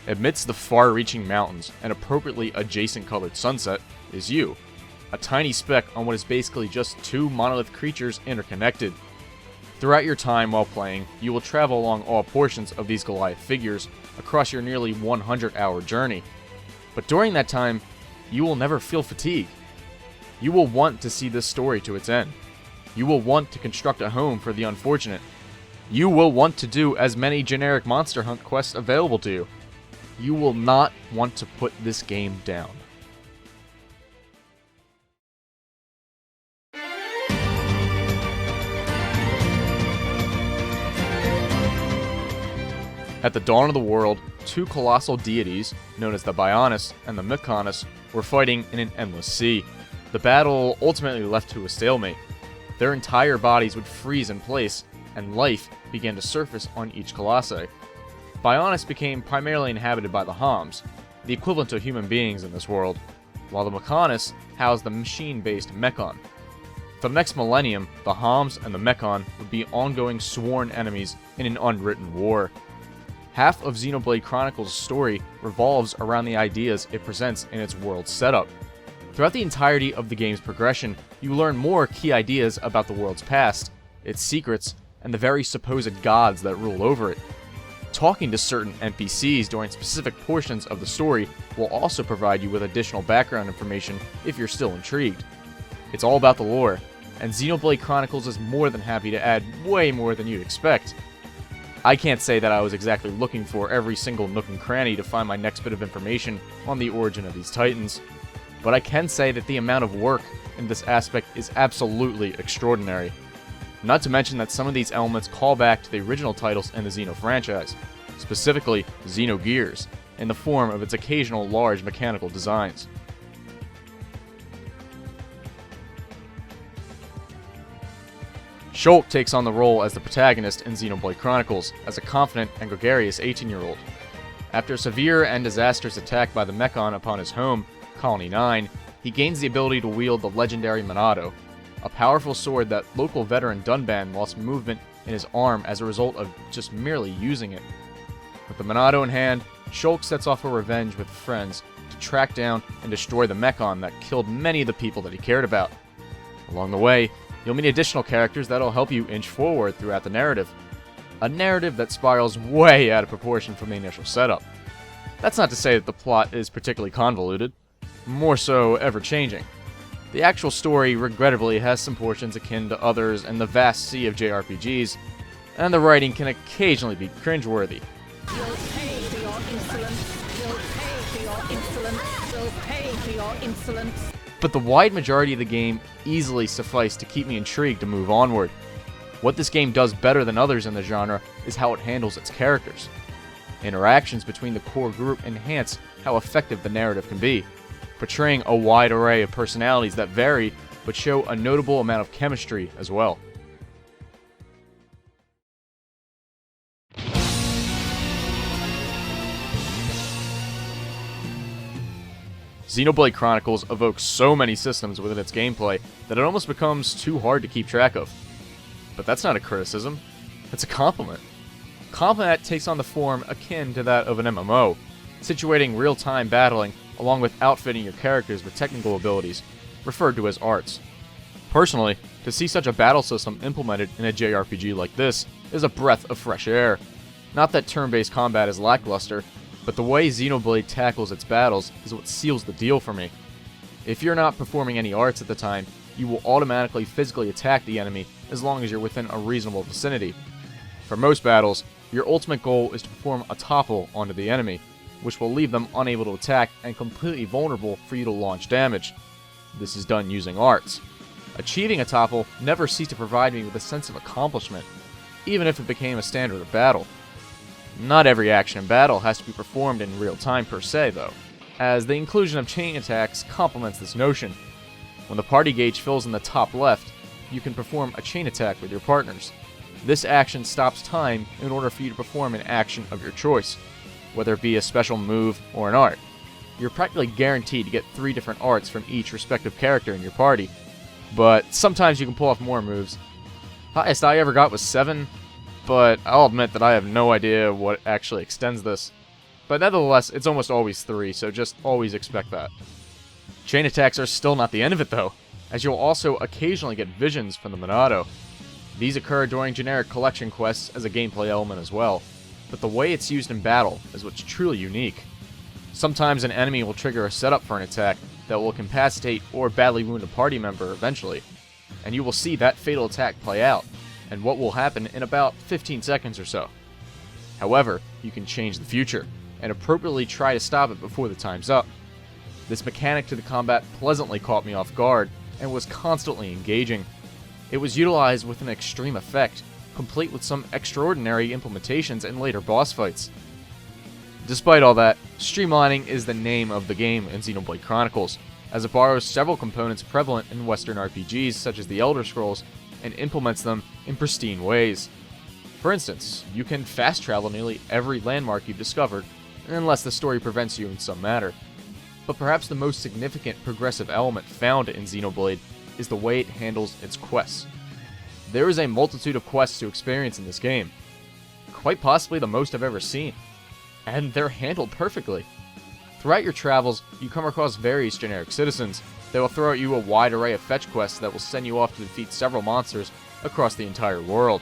Amidst the far-reaching mountains and appropriately adjacent colored sunset is you, a tiny speck on what is basically just two monolith creatures interconnected. Throughout your time while playing, you will travel along all portions of these Goliath figures across your nearly 100-hour journey. But during that time, you will never feel fatigue. You will want to see this story to its end. You will want to construct a home for the unfortunate. You will want to do as many generic Monster Hunt quests available to you. You will not want to put this game down. At the dawn of the world, two colossal deities, known as the Bionis and the Mykonos, were fighting in an endless sea. The battle ultimately left to a stalemate. Their entire bodies would freeze in place, and life began to surface on each colossi. Bionis became primarily inhabited by the Homs, the equivalent to human beings in this world, while the Mykonos housed the machine-based Mechon. For the next millennium, the Homs and the Mechon would be ongoing sworn enemies in an unwritten war. Half of Xenoblade Chronicles' story revolves around the ideas it presents in its world setup. Throughout the entirety of the game's progression, you learn more key ideas about the world's past, its secrets, and the very supposed gods that rule over it. Talking to certain NPCs during specific portions of the story will also provide you with additional background information if you're still intrigued. It's all about the lore, and Xenoblade Chronicles is more than happy to add way more than you'd expect. I can't say that I was exactly looking for every single nook and cranny to find my next bit of information on the origin of these titans, but I can say that the amount of work in this aspect is absolutely extraordinary. Not to mention that some of these elements call back to the original titles in the Xeno franchise, specifically Xenogears, in the form of its occasional large mechanical designs. Shulk takes on the role as the protagonist in Xenoblade Chronicles as a confident and gregarious 18-year-old. After a severe and disastrous attack by the Mechon upon his home, Colony 9, he gains the ability to wield the legendary Monado, a powerful sword that local veteran Dunban lost movement in his arm as a result of just merely using it. With the Monado in hand, Shulk sets off for revenge with friends to track down and destroy the Mechon that killed many of the people that he cared about. Along the way, you'll meet additional characters that'll help you inch forward throughout the narrative. A narrative that spirals way out of proportion from the initial setup. That's not to say that the plot is particularly convoluted, more so ever-changing. The actual story, regrettably, has some portions akin to others in the vast sea of JRPGs, and the writing can occasionally be cringeworthy. You'll pay for your insolence. You'll pay for your insolence. You'll pay for your insolence. But the wide majority of the game easily suffice to keep me intrigued to move onward. What this game does better than others in the genre is how it handles its characters. Interactions between the core group enhance how effective the narrative can be, portraying a wide array of personalities that vary, but show a notable amount of chemistry as well. Xenoblade Chronicles evokes so many systems within its gameplay that it almost becomes too hard to keep track of. But that's not a criticism, it's a compliment. Combat takes on the form akin to that of an MMO, situating real-time battling along with outfitting your characters with technical abilities, referred to as arts. Personally, to see such a battle system implemented in a JRPG like this is a breath of fresh air. Not that turn-based combat is lackluster, but the way Xenoblade tackles its battles is what seals the deal for me. If you're not performing any arts at the time, you will automatically physically attack the enemy as long as you're within a reasonable vicinity. For most battles, your ultimate goal is to perform a topple onto the enemy, which will leave them unable to attack and completely vulnerable for you to launch damage. This is done using arts. Achieving a topple never ceased to provide me with a sense of accomplishment, even if it became a standard of battle. Not every action in battle has to be performed in real time per se, though, as the inclusion of chain attacks complements this notion. When the party gauge fills in the top left, you can perform a chain attack with your partners. This action stops time in order for you to perform an action of your choice, whether it be a special move or an art. You're practically guaranteed to get 3 different arts from each respective character in your party, but sometimes you can pull off more moves. Highest I ever got was 7, but I'll admit that I have no idea what actually extends this. but nevertheless, it's almost always 3, so just always expect that. Chain attacks are still not the end of it though, as you'll also occasionally get visions from the Monado. These occur during generic collection quests as a gameplay element as well, but the way it's used in battle is what's truly unique. Sometimes an enemy will trigger a setup for an attack that will incapacitate or badly wound a party member eventually, and you will see that fatal attack play out, and what will happen in about 15 seconds or so. However, you can change the future, and appropriately try to stop it before the time's up. This mechanic to the combat pleasantly caught me off guard, and was constantly engaging. It was utilized with an extreme effect, complete with some extraordinary implementations in later boss fights. Despite all that, streamlining is the name of the game in Xenoblade Chronicles, as it borrows several components prevalent in Western RPGs such as the Elder Scrolls, and implements them in pristine ways. For instance, you can fast travel nearly every landmark you've discovered, unless the story prevents you in some manner. But perhaps the most significant progressive element found in Xenoblade is the way it handles its quests. There is a multitude of quests to experience in this game, quite possibly the most I've ever seen, and they're handled perfectly. Throughout your travels, you come across various generic citizens that will throw at you a wide array of fetch quests that will send you off to defeat several monsters across the entire world.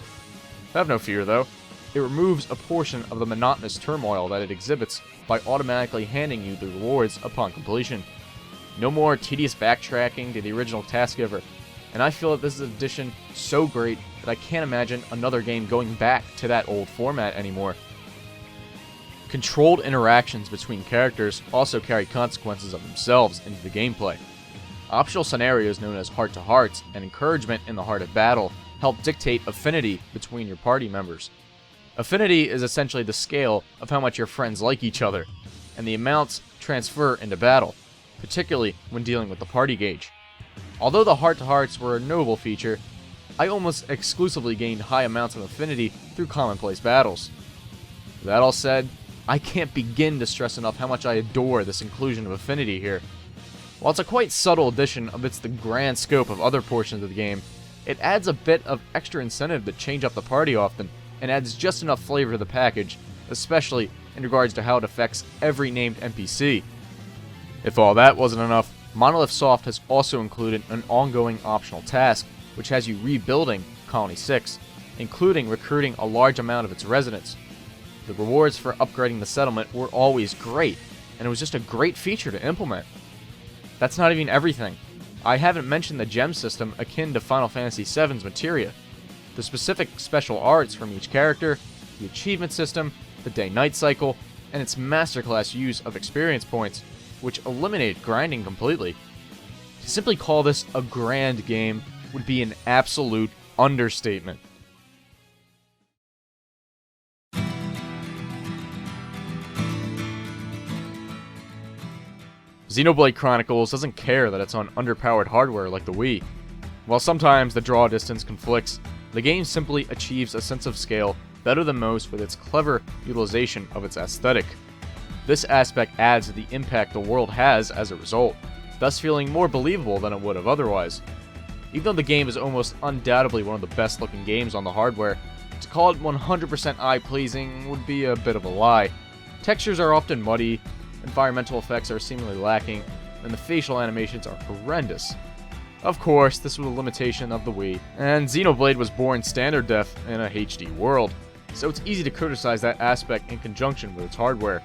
Have no fear though, it removes a portion of the monotonous turmoil that it exhibits by automatically handing you the rewards upon completion. No more tedious backtracking to the original task giver, and I feel that this is an addition so great that I can't imagine another game going back to that old format anymore. Controlled interactions between characters also carry consequences of themselves into the gameplay. Optional scenarios known as heart-to-hearts and encouragement in the heart of battle help dictate affinity between your party members. Affinity is essentially the scale of how much your friends like each other, and the amounts transfer into battle, particularly when dealing with the party gauge. Although the heart-to-hearts were a notable feature, I almost exclusively gained high amounts of affinity through commonplace battles. That all said, I can't begin to stress enough how much I adore this inclusion of affinity here. While it's a quite subtle addition amidst the grand scope of other portions of the game, it adds a bit of extra incentive to change up the party often, and adds just enough flavor to the package, especially in regards to how it affects every named NPC. If all that wasn't enough, Monolith Soft has also included an ongoing optional task, which has you rebuilding Colony 6, including recruiting a large amount of its residents. The rewards for upgrading the settlement were always great, and it was just a great feature to implement. That's not even everything. I haven't mentioned the gem system akin to Final Fantasy VII's materia, the specific special arts from each character, the achievement system, the day-night cycle, and its masterclass use of experience points, which eliminated grinding completely. To simply call this a grand game would be an absolute understatement. Xenoblade Chronicles doesn't care that it's on underpowered hardware like the Wii. While sometimes the draw distance conflicts, the game simply achieves a sense of scale better than most with its clever utilization of its aesthetic. This aspect adds to the impact the world has as a result, thus feeling more believable than it would have otherwise. Even though the game is almost undoubtedly one of the best looking games on the hardware, to call it 100% eye-pleasing would be a bit of a lie. Textures are often muddy, environmental effects are seemingly lacking, and the facial animations are horrendous. Of course, this was a limitation of the Wii, and Xenoblade was born standard def in a HD world, so it's easy to criticize that aspect in conjunction with its hardware.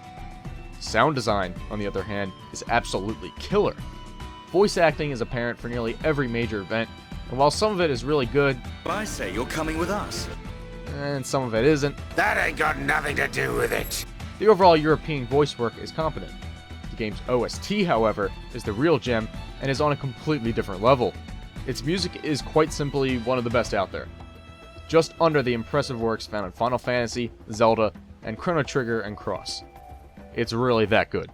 Sound design, on the other hand, is absolutely killer. Voice acting is apparent for nearly every major event, and while some of it is really good, I say you're coming with us. and some of it isn't, That ain't got nothing to do with it. the overall European voice work is competent. The game's OST, however, is the real gem and is on a completely different level. Its music is quite simply one of the best out there, just under the impressive works found in Final Fantasy, Zelda, and Chrono Trigger and Cross. It's really that good.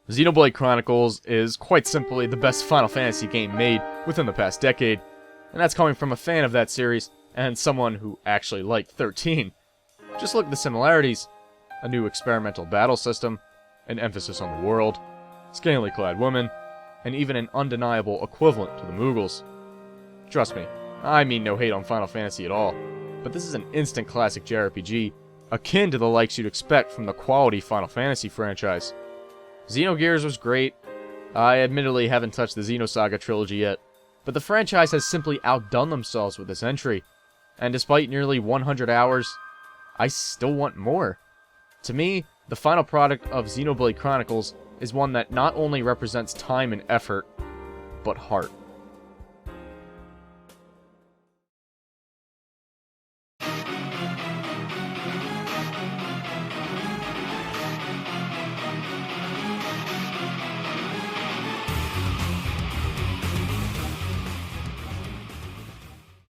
Xenoblade Chronicles is quite simply the best Final Fantasy game made within the past decade, and that's coming from a fan of that series and someone who actually liked 13. Just look at the similarities: a new experimental battle system, an emphasis on the world, scantily clad women, and even an undeniable equivalent to the Mughals. Trust me, I mean no hate on Final Fantasy at all, but this is an instant classic JRPG, akin to the likes you'd expect from the quality Final Fantasy franchise. Xenogears was great. I admittedly haven't touched the Xenosaga trilogy yet, but the franchise has simply outdone themselves with this entry, and despite nearly 100 hours, I still want more. To me, the final product of Xenoblade Chronicles is one that not only represents time and effort, but heart.